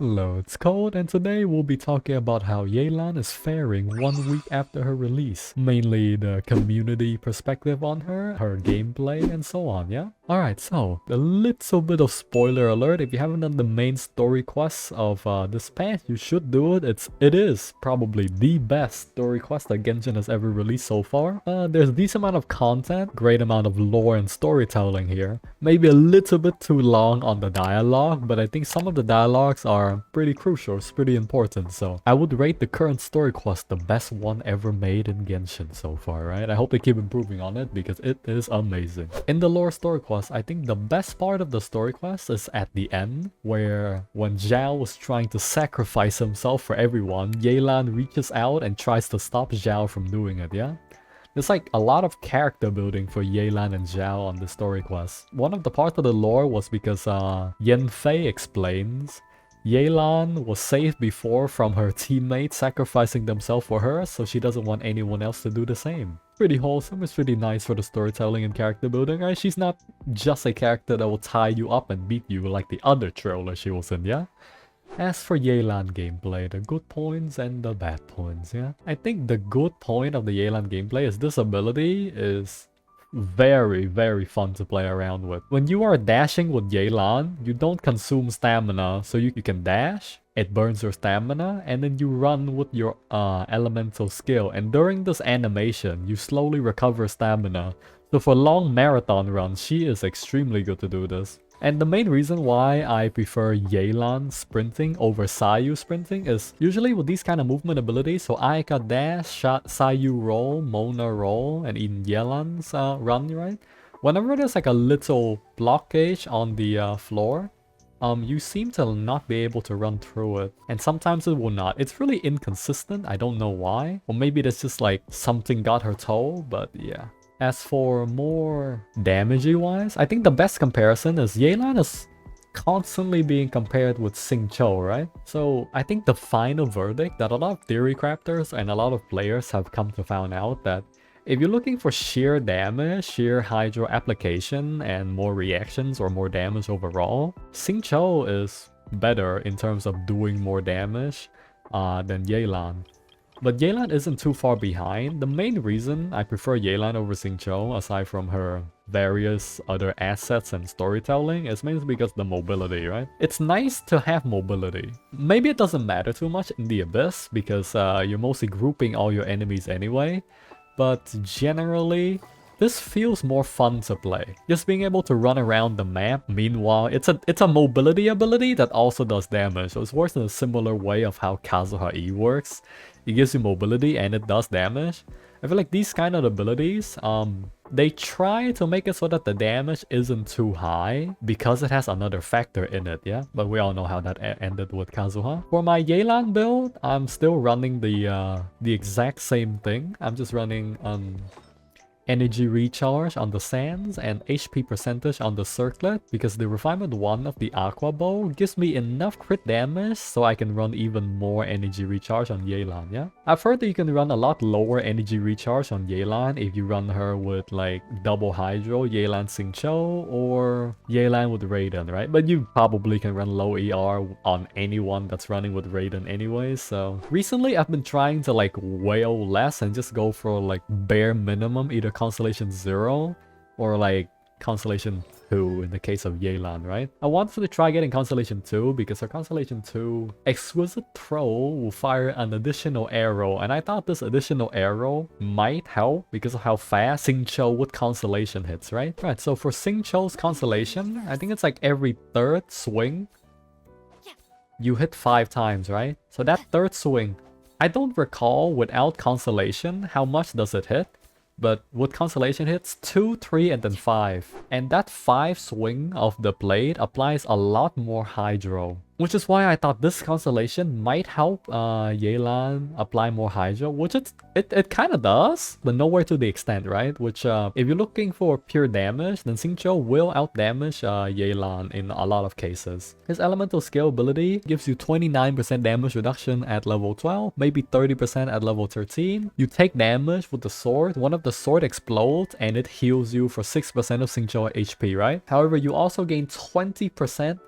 Hello, it's Cold, and today we'll be talking about how Yelan is faring 1 week after her release. Mainly the community perspective on her gameplay, and so on, yeah? Alright, so, a little bit of spoiler alert. If you haven't done the main story quests of this patch, you should do it. It is probably the best story quest that Genshin has ever released so far. There's a decent amount of content, great amount of lore and storytelling here. Maybe a little bit too long on the dialogue, but I think some of the dialogues are pretty crucial, it's pretty important, so I would rate the current story quest the best one ever made in Genshin so far, right? I hope they keep improving on it because it is amazing. In the lore story quest, I think the best part of the story quest is at the end, where when Xiao was trying to sacrifice himself for everyone, Yelan reaches out and tries to stop Xiao from doing it, yeah? There's like a lot of character building for Yelan and Xiao on the story quest. One of the parts of the lore was because Yanfei explains Yelan was saved before from her teammates sacrificing themselves for her, so she doesn't want anyone else to do the same. Pretty wholesome, it's pretty nice for the storytelling and character building, right? She's not just a character that will tie you up and beat you like the other trailer she was in, yeah? As for Yelan gameplay, the good points and the bad points, yeah? I think the good point of the Yelan gameplay is this ability is very fun to play around with. When you are dashing with Yelan, you don't consume stamina, so you can dash, it burns your stamina, and then you run with your elemental skill, and during this animation, you slowly recover stamina. So for long marathon runs, she is extremely good to do this. And the main reason why I prefer Yelan sprinting over Xiao sprinting is usually with these kind of movement abilities, so Ayaka dash, Xiao roll, Mona roll, and in Yelan's run, right? Whenever there's like a little blockage on the floor, you seem to not be able to run through it. And sometimes it will not. It's really inconsistent, I don't know why. Or maybe that's just like something got her toe, but yeah. As for more damagey wise, I think the best comparison is Yelan is constantly being compared with Xingqiu, right? So I think the final verdict that a lot of theory crafters and a lot of players have come to find out that if you're looking for sheer damage, sheer hydro application, and more reactions or more damage overall, Xingqiu is better in terms of doing more damage than Yelan. But Yelan isn't too far behind. The main reason I prefer Yelan over Xingqiu, aside from her various other assets and storytelling, is mainly because the mobility, right? It's nice to have mobility. Maybe it doesn't matter too much in the Abyss, because you're mostly grouping all your enemies anyway. But generally, this feels more fun to play. Just being able to run around the map. Meanwhile, it's a mobility ability that also does damage. So it works in a similar way of how Kazuha E works. It gives you mobility and it does damage. I feel like these kind of abilities, they try to make it so that the damage isn't too high because it has another factor in it, yeah? But we all know how that ended with Kazuha. For my Yelan build, I'm still running the exact same thing. I'm just running energy recharge on the sands and HP percentage on the circlet, because the refinement 1 of the aqua bow gives me enough crit damage so I can run even more energy recharge on Yelan, yeah? I've heard that you can run a lot lower energy recharge on Yelan if you run her with like double hydro, Yelan Xingqiu, or Yelan with Raiden, right? But you probably can run low ER on anyone that's running with Raiden anyway, so recently I've been trying to like wail less and just go for like bare minimum, either Constellation 0 or like Constellation 2 in the case of Yelan, right? I wanted to try getting Constellation 2 because her Constellation 2 Exquisite Throw will fire an additional arrow, and I thought this additional arrow might help because of how fast Xingqiu with Constellation hits, right? Right, so for Xingqiu's Constellation, I think it's like every third swing you hit 5 times, right? So that third swing, I don't recall without Constellation how much does it hit. But with Constellation hits 2, 3, and then 5. And that 5 swing of the blade applies a lot more hydro. Which is why I thought this Constellation might help Yelan apply more hydro, which it kind of does, but nowhere to the extent, right? Which if you're looking for pure damage, then Xingqiu will outdamage Yelan in a lot of cases. His elemental skill ability gives you 29% damage reduction at level 12, maybe 30% at level 13. You take damage with the sword, one of the sword explodes, and it heals you for 6% of Xingqiu HP, right? However, you also gain 20%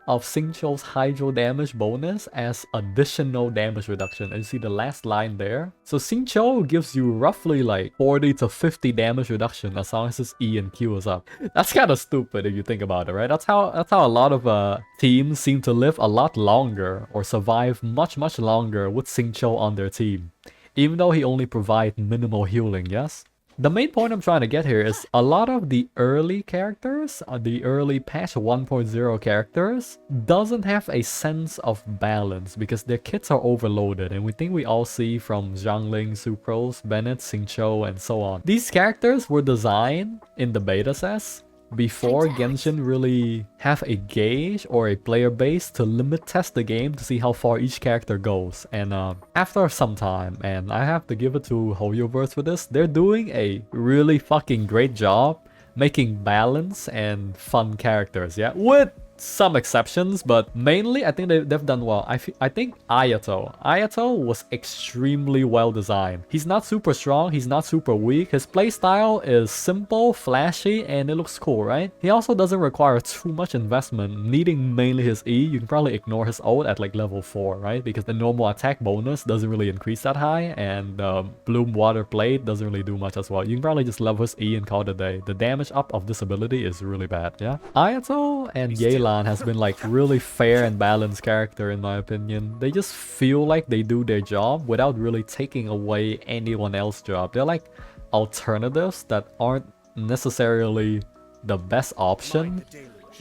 of Xingqiu's hydro damage bonus as additional damage reduction. And you see the last line there. So Xingqiu gives you roughly like 40 to 50 damage reduction as long as his E and Q is up. That's kind of stupid if you think about it, right? That's how a lot of teams seem to live a lot longer or survive much longer with Xingqiu on their team, even though he only provides minimal healing. Yes. The main point I'm trying to get here is a lot of the early characters, the early patch 1.0 characters, doesn't have a sense of balance because their kits are overloaded, and we think we all see from Zhangling, Sucrose, Bennett, Xingqiu, and so on. These characters were designed in the beta sets before Genshin really have a gauge or a player base to limit test the game to see how far each character goes. And after some time, and I have to give it to HoYoverse for this, they're doing a really fucking great job making balance and fun characters, yeah? With some exceptions, but mainly I think they've done well. I think Ayato was extremely well designed. He's not super strong, he's not super weak. His playstyle is simple, flashy, and it looks cool, right? He also doesn't require too much investment, needing mainly his E. You can probably ignore his ult at like level 4, right? Because the normal attack bonus doesn't really increase that high, and Bloom Water Blade doesn't really do much as well. You can probably just level his E and call it a day. The damage up of this ability is really bad, yeah? Ayato and Yelan has been like really fair and balanced character in my opinion. They just feel like they do their job without really taking away anyone else's job. They're like alternatives that aren't necessarily the best option,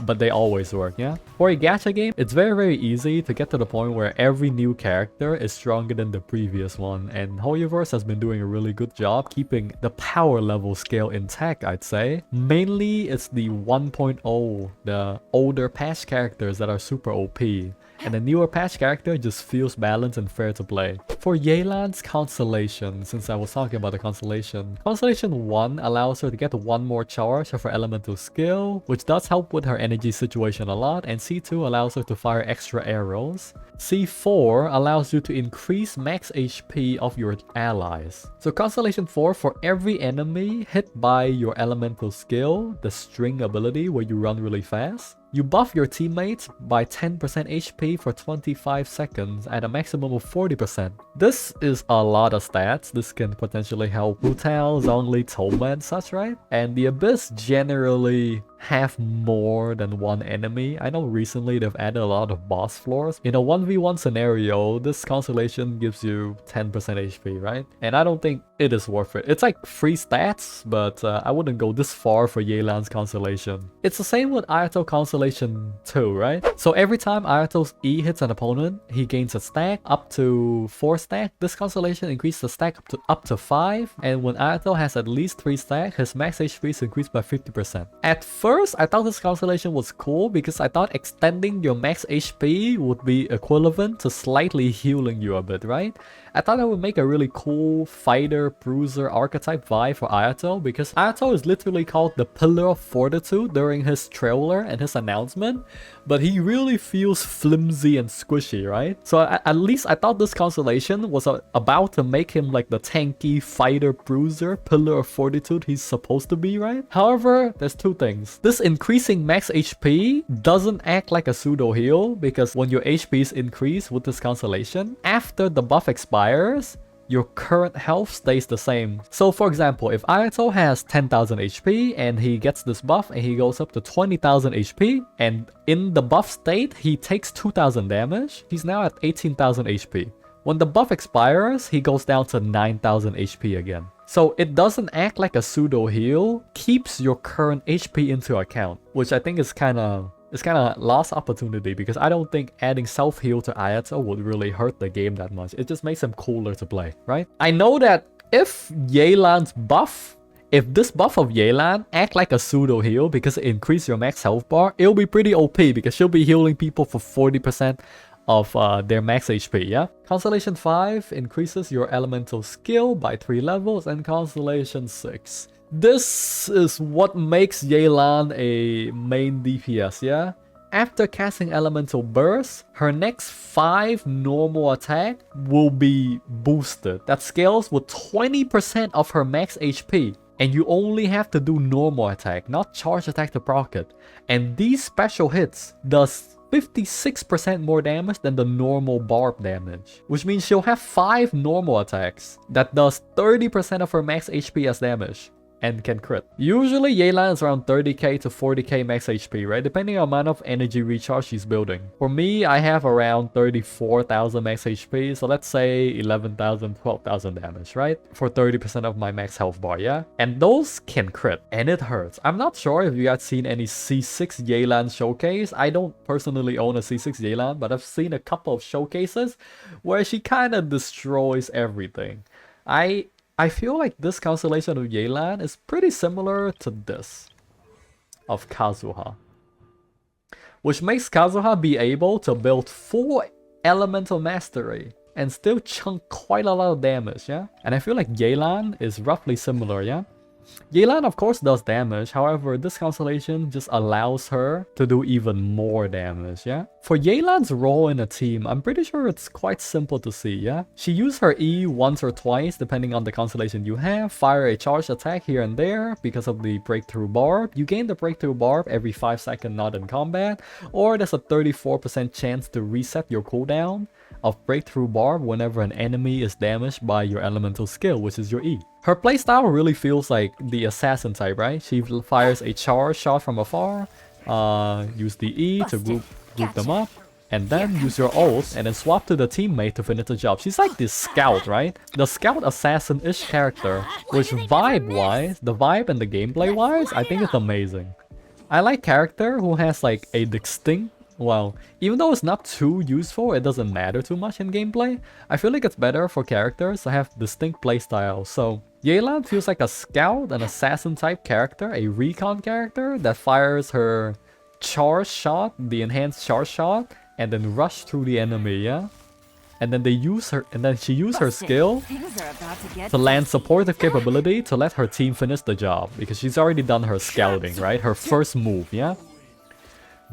but they always work, yeah? For a gacha game, it's very easy to get to the point where every new character is stronger than the previous one, and HoYoverse has been doing a really good job keeping the power level scale intact, I'd say. Mainly, it's the 1.0, the older patch characters that are super OP, and the newer patch character just feels balanced and fair to play. For Yelan's Constellation, since I was talking about the Constellation, Constellation 1 allows her to get 1 more charge of her elemental skill, which does help with her energy situation a lot, and C2 allows her to fire extra arrows. C4 allows you to increase max HP of your allies. So Constellation 4, for every enemy hit by your elemental skill, the string ability where you run really fast, you buff your teammates by 10% HP for 25 seconds at a maximum of 40%. This is a lot of stats. This can potentially help Wu-Tao, Zhongli, Toma and such, right? And the Abyss generally have more than one enemy. I know recently they've added a lot of boss floors. In a 1v1 scenario, this Constellation gives you 10% HP, right? And I don't think it is worth it. It's like free stats, but I wouldn't go this far for Yelan's Constellation. It's the same with Ayato Constellation 2, right? So every time Ayato's E hits an opponent, he gains a stack up to 4 stack. This Constellation increases the stack up to 5, and when Ayato has at least 3 stack, his max HP is increased by 50%. At first, I thought this Constellation was cool because I thought extending your max HP would be equivalent to slightly healing you a bit, right? I thought that would make a really cool fighter, bruiser archetype vibe for Ayato, because Ayato is literally called the Pillar of Fortitude during his trailer and his announcement, but he really feels flimsy and squishy, right? So at least I thought this Constellation was about to make him like the tanky fighter, bruiser, Pillar of Fortitude he's supposed to be, right? However, there's 2 things. This increasing max HP doesn't act like a pseudo heal, because when your HP is increased with this Constellation, after the buff expires, your current health stays the same. So for example, if Ayato has 10,000 HP and he gets this buff and he goes up to 20,000 HP, and in the buff state he takes 2,000 damage, he's now at 18,000 HP. When the buff expires, he goes down to 9,000 HP again. So it doesn't act like a pseudo heal, keeps your current HP into account, which I think is kind of lost opportunity, because I don't think adding self-heal to Ayato would really hurt the game that much. It just makes him cooler to play, right? I know that if Yelan's buff, if this buff of Yelan act like a pseudo heal because it increases your max health bar, it'll be pretty OP because she'll be healing people for 40% of their max HP, yeah? Constellation 5 increases your elemental skill by 3 levels, and Constellation 6. This is what makes Yelan a main DPS, yeah? After casting Elemental Burst, her next 5 normal attack will be boosted. That scales with 20% of her max HP. And you only have to do normal attack, not charge attack to proc it. And these special hits does 56% more damage than the normal barb damage, which means she'll have 5 normal attacks that does 30% of her max HP as damage and can crit. Usually Yelan is around 30k to 40k max HP, right? Depending on the amount of energy recharge she's building. For me, I have around 34,000 max HP, so let's say 11,000, 12,000 damage, right? For 30% of my max health bar, yeah? And those can crit, and it hurts. I'm not sure if you guys seen any C6 Yelan showcase. I don't personally own a C6 Yelan, but I've seen a couple of showcases where she kind of destroys everything. I feel like this constellation of Yelan is pretty similar to this of Kazuha, which makes Kazuha be able to build 4 elemental mastery and still chunk quite a lot of damage, yeah? And I feel like Yelan is roughly similar, yeah? Yelan of course does damage, however this constellation just allows her to do even more damage, yeah? For Yelan's role in a team, I'm pretty sure it's quite simple to see, yeah? She uses her E once or twice depending on the constellation you have, fire a charge attack here and there because of the breakthrough barb. You gain the breakthrough barb every 5 seconds not in combat, or there's a 34% chance to reset your cooldown of breakthrough barb whenever an enemy is damaged by your elemental skill, which is your E. Her playstyle really feels like the assassin type, right? She fires a charge shot from afar, use the E to group them up, and then use your ult and then swap to the teammate to finish the job. She's like this scout, right? The scout assassin-ish character, which vibe-wise, the vibe and the gameplay-wise, I think it's amazing. I like character who has like a distinct, well, even though it's not too useful, it doesn't matter too much in gameplay. I feel like it's better for characters to have distinct playstyles. So Yelan feels like a scout, an assassin type character, a recon character that fires her charge shot, the enhanced charge shot, and then rush through the enemy, yeah? And then she uses her skill to land supportive capability to let her team finish the job, because she's already done her scouting, right? Her first move, yeah?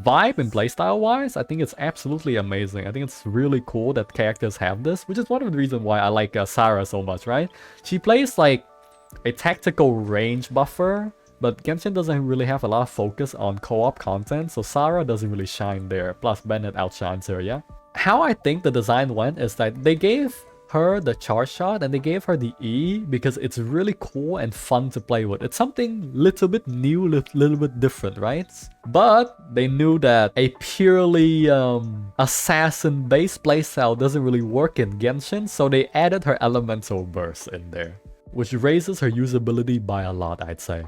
Vibe and playstyle wise, I think it's absolutely amazing. I think it's really cool that characters have this, which is one of the reasons why I like Sarah so much, right? She plays like a tactical range buffer, but Genshin doesn't really have a lot of focus on co-op content, so Sarah doesn't really shine there. Plus Bennett outshines her, yeah? How I think the design went is that they gave her the charge shot and they gave her the E because it's really cool and fun to play with. It's something little bit new, little bit different, right? But they knew that a purely assassin based playstyle doesn't really work in Genshin, so they added her elemental burst in there, which raises her usability by a lot, I'd say.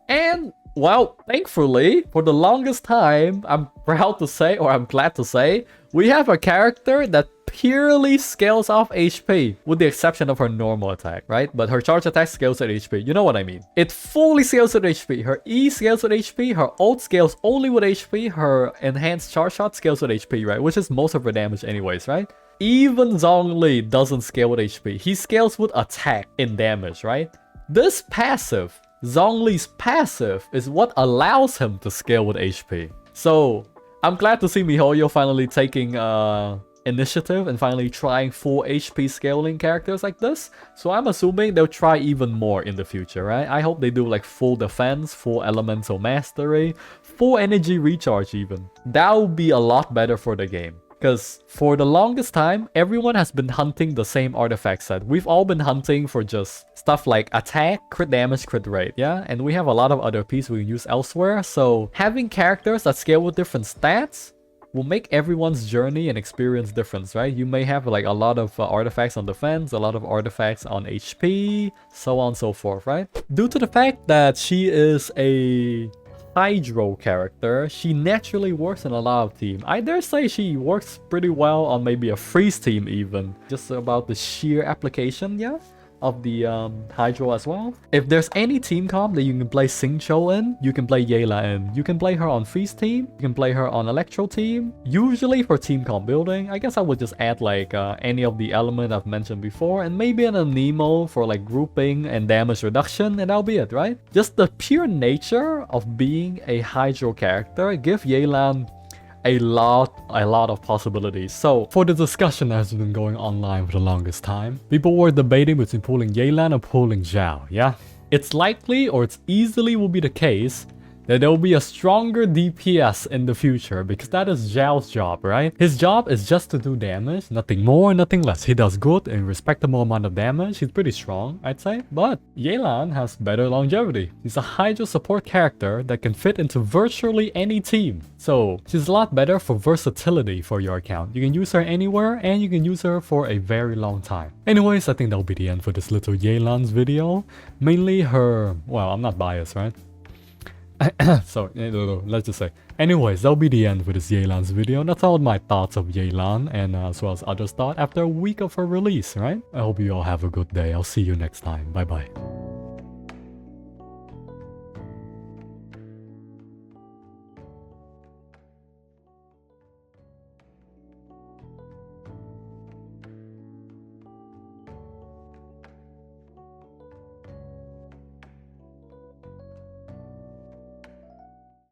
And well, thankfully, for the longest time, I'm proud to say, or I'm glad to say, we have a character that purely scales off HP, with the exception of her normal attack, right? But her charge attack scales with HP, you know what I mean. It fully scales with HP, her E scales with HP, her ult scales only with HP, her enhanced charge shot scales with HP, right? Which is most of her damage anyways, right? Even Zhongli doesn't scale with HP, he scales with attack in damage, right? This passive, Zhongli's passive, is what allows him to scale with HP. So, I'm glad to see MiHoYo finally taking initiative and finally trying full HP scaling characters like this. So I'm assuming they'll try even more in the future, right? I hope they do like full defense, full elemental mastery, full energy recharge even. That would be a lot better for the game. Because for the longest time, everyone has been hunting the same artifact set. We've all been hunting for just stuff like attack, crit damage, crit rate, yeah? And we have a lot of other pieces we can use elsewhere. So having characters that scale with different stats will make everyone's journey and experience different, right? You may have like a lot of artifacts on defense, a lot of artifacts on HP, so on and so forth, right? Due to the fact that she is a Hydro character, she naturally works in a lot of teams. I dare say she works pretty well on maybe a freeze team even. Just about the sheer application, yeah, of the Hydro as well. If there's any team comp that you can play Xingqiu in, you can play Yelan in. You can play her on freeze team, you can play her on Electro team. Usually for team comp building, I guess I would just add like any of the element I've mentioned before, and maybe an Anemo for like grouping and damage reduction, and that'll be it, right? Just the pure nature of being a Hydro character give Yelan a lot of possibilities. So for the discussion that has been going online for the longest time, people were debating between pulling Yelan or pulling Xiao, yeah? It's likely, or it's easily will be the case that there will be a stronger DPS in the future, because that is Xiao's job, right? His job is just to do damage, nothing more, nothing less. He does good and respectable amount of damage. He's pretty strong, I'd say. But Yelan has better longevity. She's a Hydra support character that can fit into virtually any team. So she's a lot better for versatility for your account. You can use her anywhere and you can use her for a very long time. Anyways, I think that'll be the end for this little Yelan's video. Mainly her, well, I'm not biased, right? So, let's just say. Anyways, that'll be the end for this Yelan's video. That's all my thoughts of Yelan and as well as others' thought after a week of her release, right? I hope you all have a good day. I'll see you next time. Bye bye.